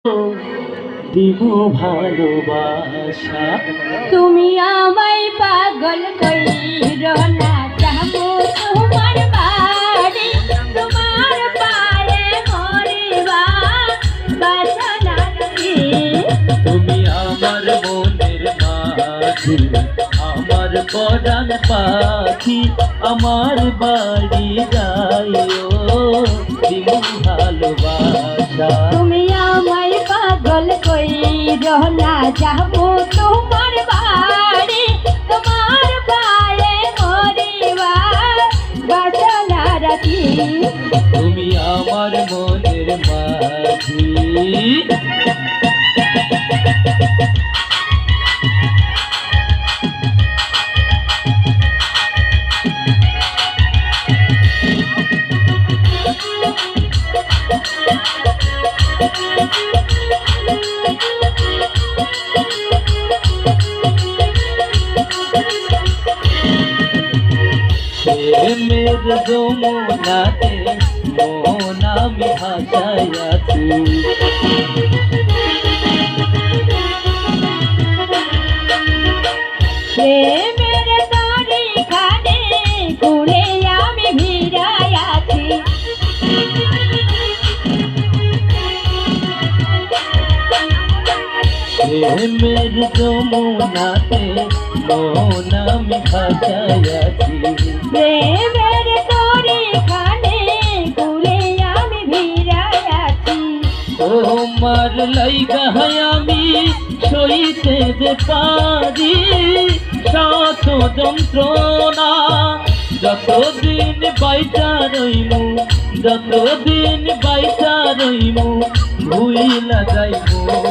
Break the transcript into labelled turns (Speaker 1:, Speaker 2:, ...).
Speaker 1: দিব ভালোবাসা।
Speaker 2: তুমি আমায় পাগল কইরো না, যাবো তোমার বাড়ি, তোমার পায়ে মরিবা বাসনা রাখি।
Speaker 1: তুমি আমার মনের মাঝি, আমার পরাণ পাখি, আমার বাড়ি যাইও দিব ভালোবাসা।
Speaker 2: তুমি আমায় পাগল কইরো না, যাবো তোমার বাড়ি, তোমার পায়ে মরিবা বাসনা রাখি।
Speaker 1: তুমি আমার মনের মাঝি। প্রেমের যমুনাতে মন আমি ভাসাইয়াছি।
Speaker 2: প্রেমের তরি খানে কুড়ে আমি ভিড়াইয়াছি।
Speaker 1: প্রেমের যমুনাতে মন আমি ভাসাইয়াছি।
Speaker 2: প্রেমের তরি খানে কুড়ে আমি ভিড়াইয়াছি।
Speaker 1: তোমার লাইগা আমি সইতে যে পারি শত যন্ত্রণা। যতদিন বাইচা রইমু, যতদিন বাইচা রইমু ভুইলা যাইমু।